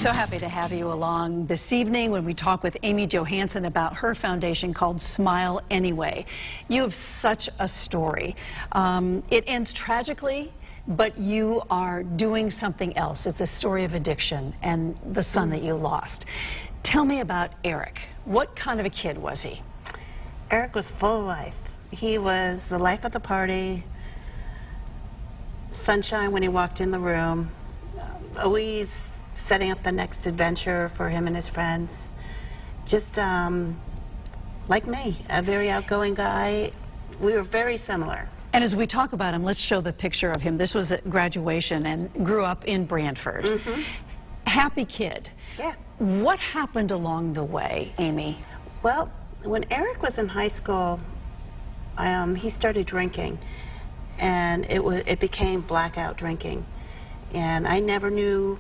So happy to have you along this evening when we talk with Amy Johansson about her foundation called Smile Anyway. You have such a story. It ends tragically, but you are doing something else. It's a story of addiction and the son that you lost. Tell me about Eric. What kind of a kid was he? Eric was full of life. He was the life of the party, sunshine when he walked in the room, always setting up the next adventure for him and his friends. Just like me, a very outgoing guy. We were very similar. And as we talk about him, let's show the picture of him. This was at graduation and grew up in Branford. Happy kid. Yeah. What happened along the way, Amy? Well, when Eric was in high school, he started drinking, and it became blackout drinking. And I never knew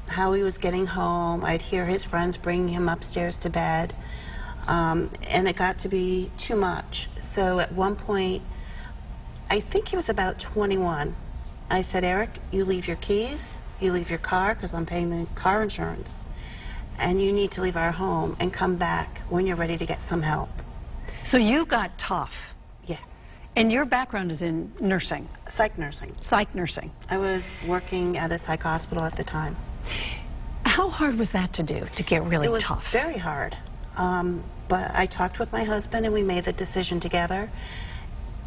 how he was getting home. I'd hear his friends bringing him upstairs to bed, and it got to be too much. So at one point, I think he was about 21, I said, Eric, you leave your keys, you leave your car, because I'm paying the car insurance, and you need to leave our home and come back when you're ready to get some help. So you got tough. Yeah. And your background is in nursing. Psych nursing. Psych nursing. I was working at a psych hospital at the time. How hard was that to do, to get really tough? It was very hard. But I talked with my husband and we made the decision together.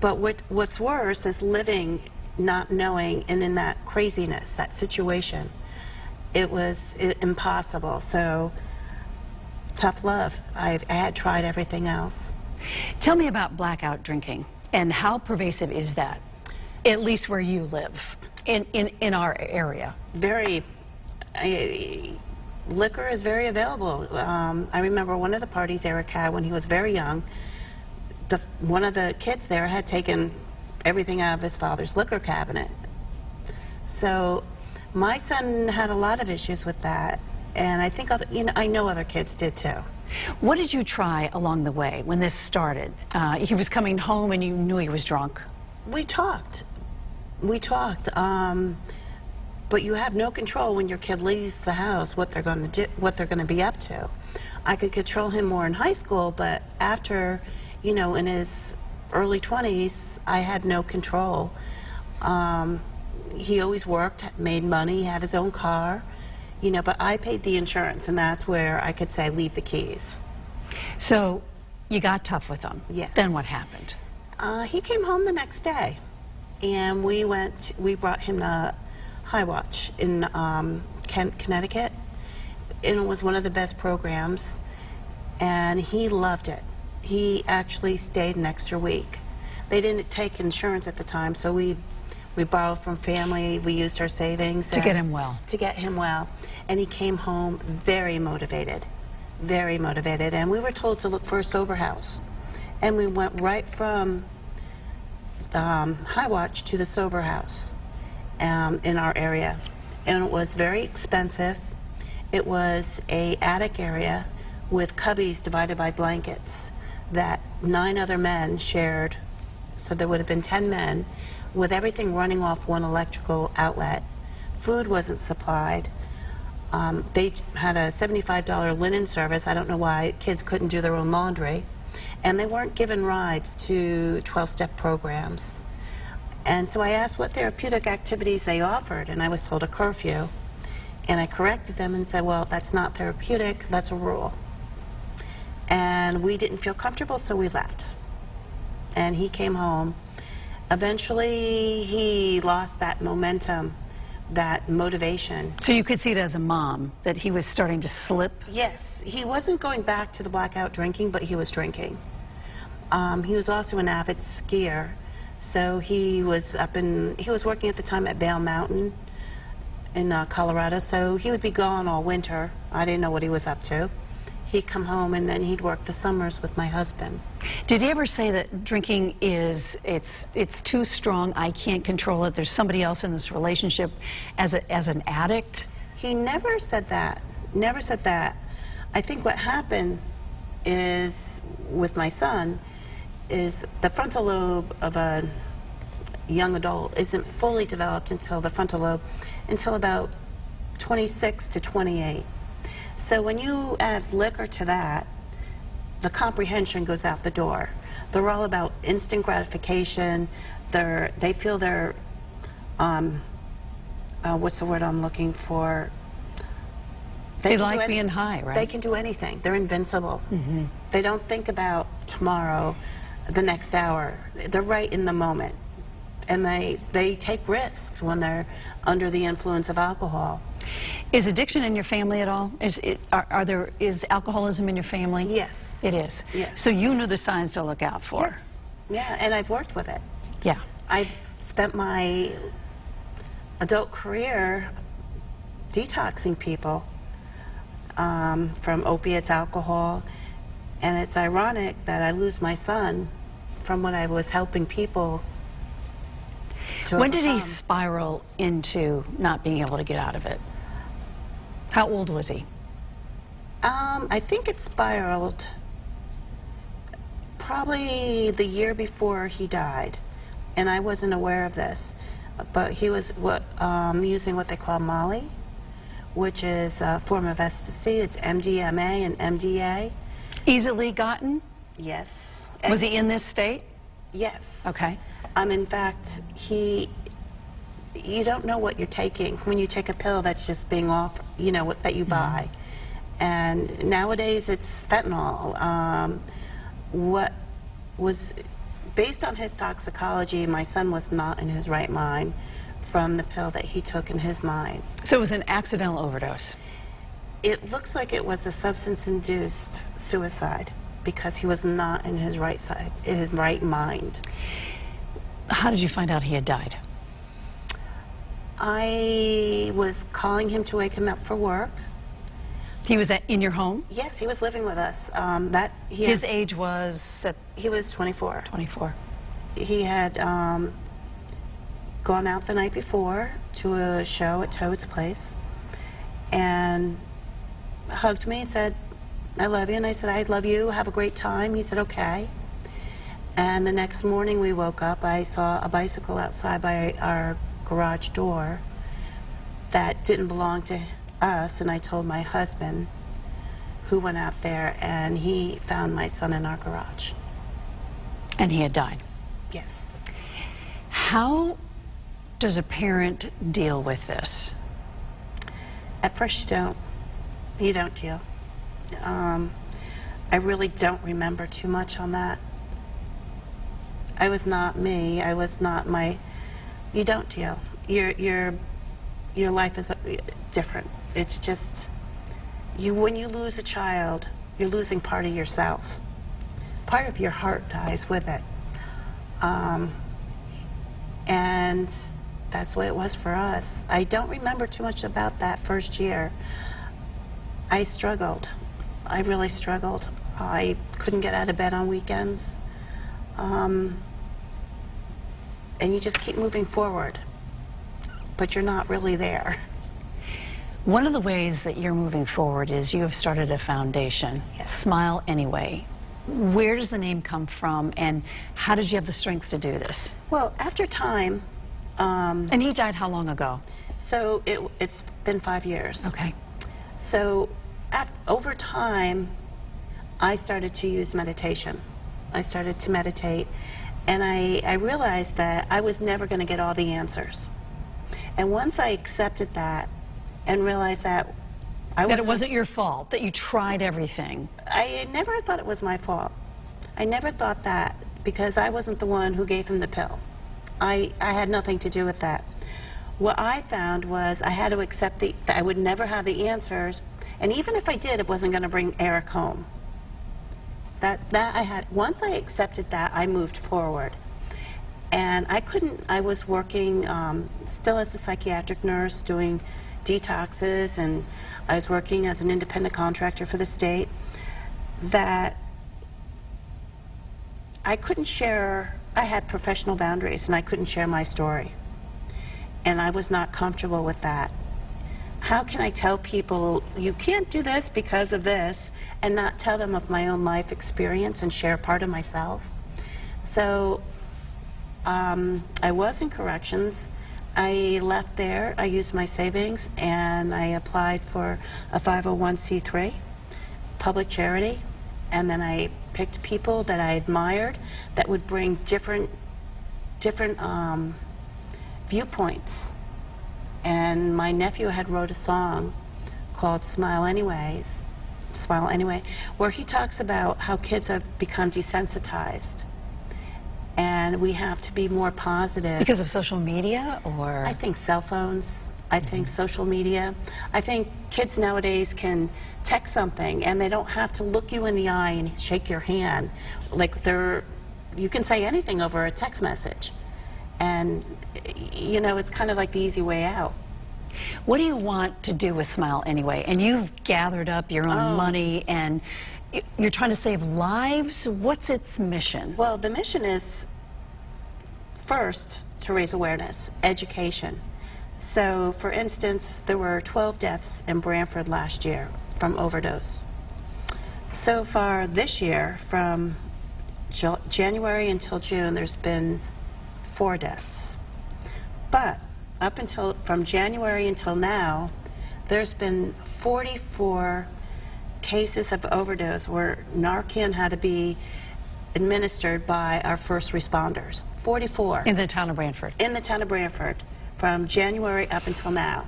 But what's worse is living, not knowing, and in that craziness, that situation. It was impossible. So, tough love. I had tried everything else. Tell me about blackout drinking and how pervasive is that, at least where you live, in our area? Very. Liquor is very available. I remember one of the parties Eric had when he was very young. One of the kids there had taken everything out of his father's liquor cabinet. So my son had a lot of issues with that, and I think I know other kids did too. What did you try along the way when this started? He was coming home and you knew he was drunk. We talked. But you have no control when your kid leaves the house what they're going to do, what they're going to be up to. I could control him more in high school, but after, you know, in his early 20s, I had no control. He always worked, made money, had his own car, you know, but I paid the insurance, and that's where I could say, leave the keys. So you got tough with him. Yes. Then what happened? He came home the next day, and we brought him to High Watch in Connecticut, and it was one of the best programs, and he loved it. He actually stayed an extra week. They didn't take insurance at the time, so we borrowed from family. We used our savings to get him well. To get him well, and he came home very motivated, and we were told to look for a sober house, and we went right from High Watch to the sober house. In our area, and it was very expensive. It was an attic area with cubbies divided by blankets that 9 other men shared, so there would have been 10 men with everything running off one electrical outlet. Food wasn't supplied. They had a $75 linen service. I don't know why kids couldn't do their own laundry, and they weren't given rides to 12-step programs. And so I asked what therapeutic activities they offered, and I was told a curfew. And I corrected them and said, well, that's not therapeutic, that's a rule. And we didn't feel comfortable, so we left. And he came home. Eventually, he lost that momentum, that motivation. So you could see it as a mom, that he was starting to slip? Yes. He wasn't going back to the blackout drinking, but he was drinking. He was also an avid skier. So he was working at the time at Vail Mountain in Colorado, so he would be gone all winter. I didn't know what he was up to. He'd come home and then he'd work the summers with my husband. Did he ever say that drinking it's too strong, I can't control it, there's somebody else in this relationship as an addict? He never said that, never said that. I think what happened is, with my son, is the frontal lobe of a young adult isn't fully developed until about 26 to 28. So when you add liquor to that, the comprehension goes out the door. They're all about instant gratification. They feel they're, what's the word I'm looking for? They like being high, right? They can do anything. They're invincible. They don't think about tomorrow, the next hour. They're right in the moment. And they take risks when they're under the influence of alcohol. Is addiction in your family at all? Is alcoholism in your family? Yes. It is? Yes. So you knew the signs to look out for? Yes. Yeah, and I've worked with it. Yeah. I've spent my adult career detoxing people from opiates, alcohol, and it's ironic that I lose my son from when I was helping people to When did he overcome. spiral into not being able to get out of it? How old was he? I think it spiraled probably the year before he died, and I wasn't aware of this, but he was using what they call Molly, which is a form of ecstasy. It's MDMA and MDA. Easily gotten? Yes. Was he in this state? Yes. Okay. In fact, you don't know what you're taking when you take a pill that's just being offered, you know, that you buy. And nowadays it's fentanyl. What was based on his toxicology, my son was not in his right mind from the pill that he took in his mind. So it was an accidental overdose? It looks like it was a substance-induced suicide because he was not in his right side, in his right mind. How did you find out he had died? I was calling him to wake him up for work. He was in your home? Yes, he was living with us. His age was? He was 24. 24. He had gone out the night before to a show at Toad's place and hugged me and said, "I love you." And I said, "I love you. Have a great time." He said, "Okay." And the next morning we woke up, I saw a bicycle outside by our garage door that didn't belong to us, and I told my husband, who went out there, and he found my son in our garage. And he had died? Yes. How does a parent deal with this? At first you don't deal. I really don't remember too much on that. I was not me. I was not my. You don't deal. Your life is different. It's just when you lose a child, you're losing part of yourself. Part of your heart dies with it, and that's the way it was for us. I don't remember too much about that first year. I struggled. I really struggled. I couldn't get out of bed on weekends. And you just keep moving forward, but you're not really there. One of the ways that you're moving forward is you have started a foundation, Yes. Smile Anyway. Where does the name come from, and how did you have the strength to do this? Well, after time, And he died how long ago? so it's been 5 years. Okay. So over time, I started to use meditation. I started to meditate, and I realized that I was never going to get all the answers. And once I accepted that and realized that That it wasn't your fault, that you tried everything. I never thought it was my fault. I never thought that because I wasn't the one who gave him the pill. I had nothing to do with that. What I found was I had to accept that I would never have the answers, and even if I did, it wasn't going to bring Eric home. Once I accepted that, I moved forward. And I was working still as a psychiatric nurse doing detoxes, and I was working as an independent contractor for the state, that I couldn't share. I had professional boundaries, and I couldn't share my story. And I was not comfortable with that. How can I tell people, you can't do this because of this, and not tell them of my own life experience and share part of myself? So I was in corrections. I left there, I used my savings, and I applied for a 501c3, public charity, and then I picked people that I admired that would bring different viewpoints. And my nephew had wrote a song called Smile Anyway, where he talks about how kids have become desensitized. And we have to be more positive. Because of social media, or? I think cell phones. I think social media. I think kids nowadays can text something and they don't have to look you in the eye and shake your hand. Like you can say anything over a text message. And, you know, it's kind of like the easy way out. What do you want to do with Smile Anyway? And you've gathered up your own money and you're trying to save lives. What's its mission? Well, the mission is first to raise awareness, education. So, for instance, there were 12 deaths in Branford last year from overdose. So far this year, from January until June, there's been 4 deaths. But from January until now, there's been 44 cases of overdose where Narcan had to be administered by our first responders. 44. In the town of Branford? In the town of Branford, from January up until now.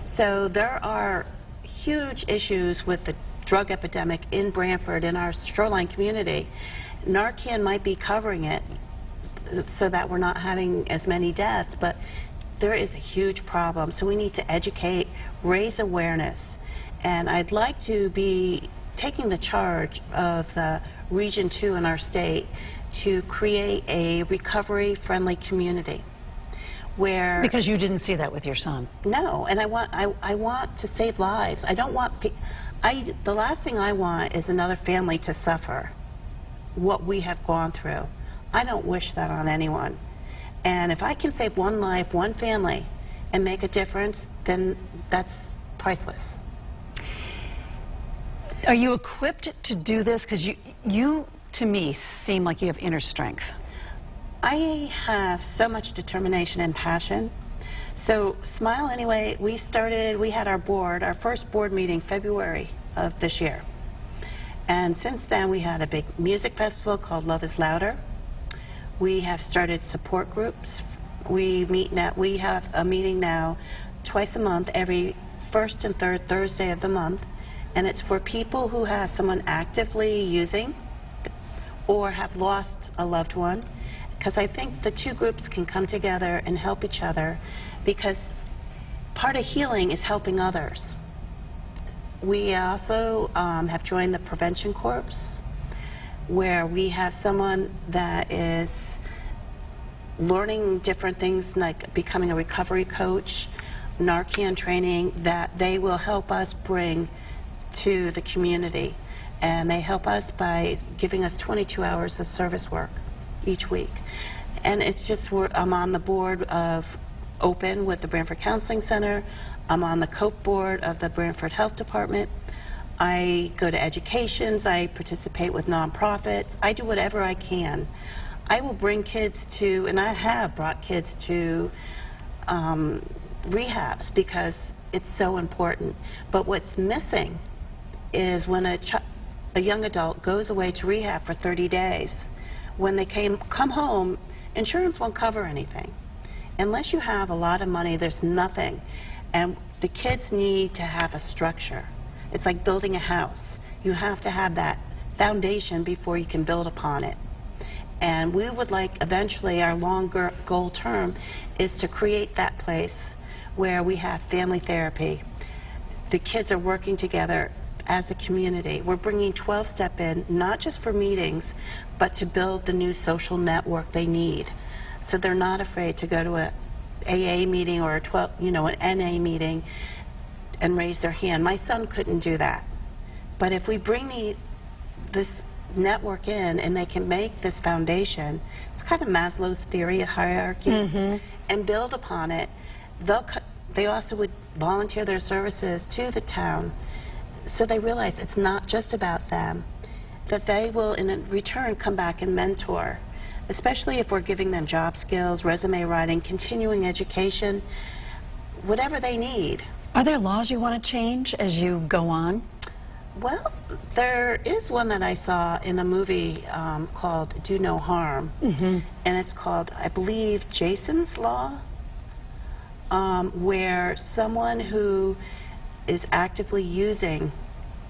So there are huge issues with the drug epidemic in Branford, in our shoreline community. Narcan might be covering it so that we're not having as many deaths, but there is a huge problem. So we need to educate, raise awareness. And I'd like to be taking the charge of the Region 2 in our state to create a recovery-friendly community where... Because you didn't see that with your son. No, and I want to save lives. I don't want... the last thing I want is another family to suffer what we have gone through. I don't wish that on anyone. And if I can save one life, one family, and make a difference, then that's priceless. Are you equipped to do this? Because you, to me, seem like you have inner strength. I have so much determination and passion. So Smile Anyway, we had our first board meeting February of this year. And since then, we had a big music festival called Love is Louder. We have started support groups. We have a meeting now twice a month, every first and third Thursday of the month. And it's for people who have someone actively using or have lost a loved one. Because I think the two groups can come together and help each other, because part of healing is helping others. We also have joined the Prevention Corps, where we have someone that is learning different things like becoming a recovery coach, Narcan training, that they will help us bring to the community. And they help us by giving us 22 hours of service work each week. And it's just, I'm on the board of Open with the Branford Counseling Center. I'm on the COPE board of the Branford Health Department. I go to educations, I participate with nonprofits, I do whatever I can. I will bring kids to, and I have brought kids to rehabs because it's so important. But what's missing is when a young adult goes away to rehab for 30 days, when they come home, insurance won't cover anything. Unless you have a lot of money, there's nothing. And the kids need to have a structure. It's like building a house. You have to have that foundation before you can build upon it. And we would like, eventually, our longer goal term is to create that place where we have family therapy. The kids are working together as a community. We're bringing 12-step in, not just for meetings, but to build the new social network they need. So they're not afraid to go to a AA meeting or an NA meeting and raise their hand. My son couldn't do that. But if we bring this network in and they can make this foundation, it's kind of Maslow's theory of hierarchy, and build upon it, they also would volunteer their services to the town, so they realize it's not just about them, that they will in return come back and mentor especially if we're giving them job skills, resume writing, continuing education, whatever they need. Are there laws you want to change as you go on? Well, there is one that I saw in a movie called Do No Harm, and it's called, I believe, Jason's Law, where someone who is actively using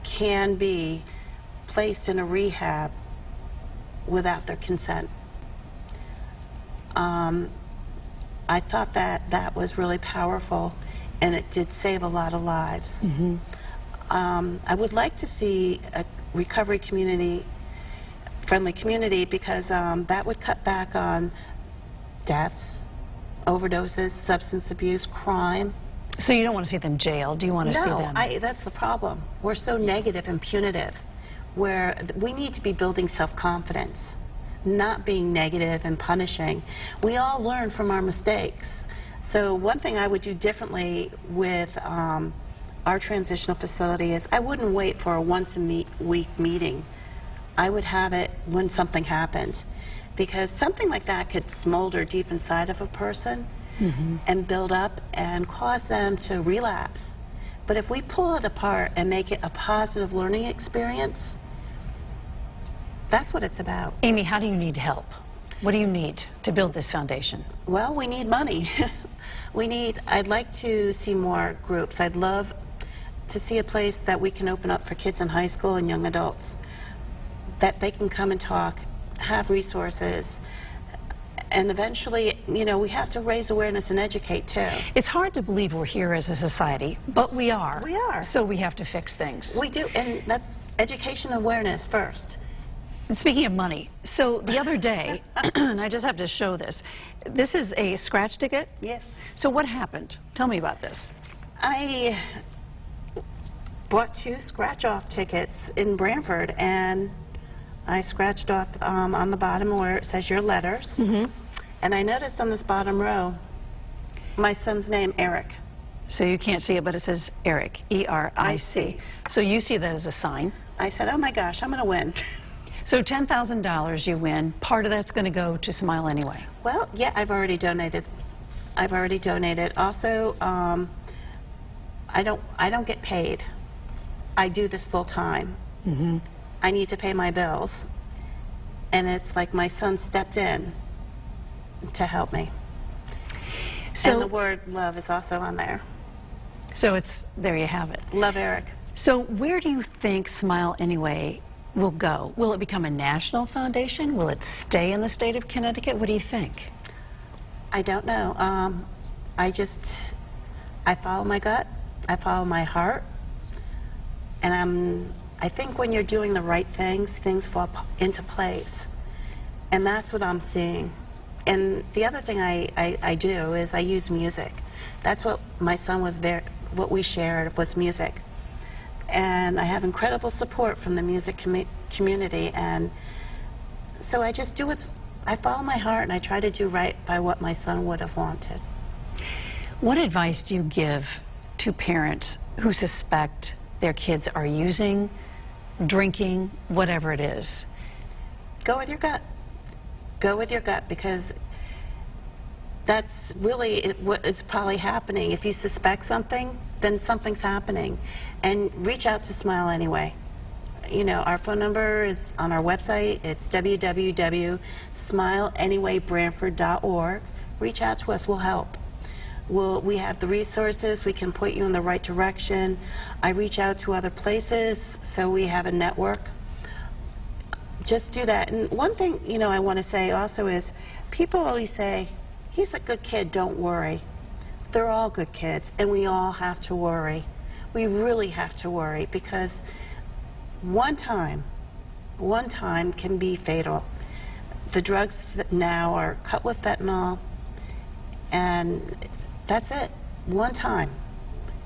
can be placed in a rehab without their consent. I thought that that was really powerful, and it did save a lot of lives. I would like to see a recovery community, friendly community, because that would cut back on deaths, overdoses, substance abuse, crime. So you don't want to see them jailed? Do you want to see them? No, that's the problem. We're so negative and punitive, where we need to be building self-confidence, not being negative and punishing. We all learn from our mistakes. So one thing I would do differently with our transitional facility is I wouldn't wait for a once-a-week meeting. I would have it when something happened, because something like that could smolder deep inside of a person and build up and cause them to relapse. But if we pull it apart and make it a positive learning experience, that's what it's about. Amy, how do you need help? What do you need to build this foundation? Well, we need money. I'd like to see more groups. I'd love to see a place that we can open up for kids in high school and young adults, that they can come and talk, have resources, and eventually, you know, we have to raise awareness and educate too. It's hard to believe we're here as a society, but we are. We are. So we have to fix things. We do, and that's education and awareness first. And speaking of money, so the other day, and I just have to show this, this is a scratch ticket? Yes. So what happened? Tell me about this. I bought 2 scratch-off tickets in Branford, and I scratched off on the bottom where it says your letters. And I noticed on this bottom row my son's name, Eric. So you can't see it, but it says Eric, E-R-I-C. So you see that as a sign. I said, oh my gosh, I'm going to win. So $10,000 you win. Part of that's going to go to Smile Anyway. Well, yeah, I've already donated. Also, I don't get paid. I do this full time. I need to pay my bills, and it's like my son stepped in to help me. So, and the word love is also on there. So it's, there you have it. Love Eric. So where do you think Smile Anyway will go? Will it become a national foundation? Will it stay in the state of Connecticut? What do you think? I don't know. I follow my gut, I follow my heart, and I think when you're doing the right things, things fall into place. And that's what I'm seeing. And the other thing I do is I use music. That's what my son was what we shared was music. And I have incredible support from the music community. And so I just do I follow my heart, and I try to do right by what my son would have wanted. What advice do you give to parents who suspect their kids are using, drinking, whatever it is? Go with your gut. Go with your gut, because that's really what is probably happening. If you suspect something, then something's happening. And reach out to Smile Anyway. You know, our phone number is on our website. It's www.smileanyway.branford.org. Reach out to us. We'll help. We have the resources. We can point you in the right direction. I reach out to other places, so we have a network. Just do that. And one thing, you know, I want to say also is, people always say, he's a good kid, don't worry. They're all good kids, and we all have to worry. We really have to worry, because one time can be fatal. The drugs that now are cut with fentanyl, and that's it. One time,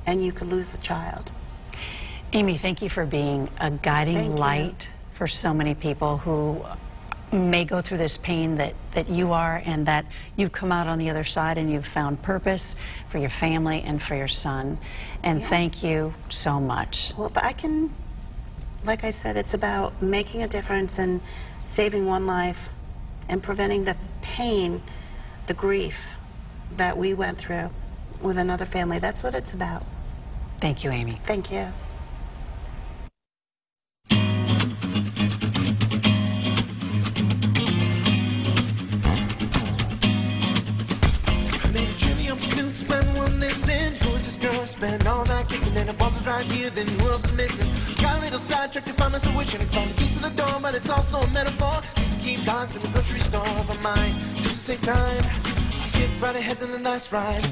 and you could lose a child. Amy, thank you for being a guiding light for so many people who may go through this pain that you are, and that you've come out on the other side and you've found purpose for your family and for your son. And thank you so much. Well, but I can, like I said, it's about making a difference and saving one life and preventing the pain, the grief that we went through with another family. That's what it's about. Thank you, Amy. Thank you. Spend all night kissing and the bump is right here, then who else is missing? Got a little sidetracked to find us a witch and found the keys to the door, but it's also a metaphor. Need to keep locked in the grocery store, but mine just to save time. Skip right ahead to the nice ride.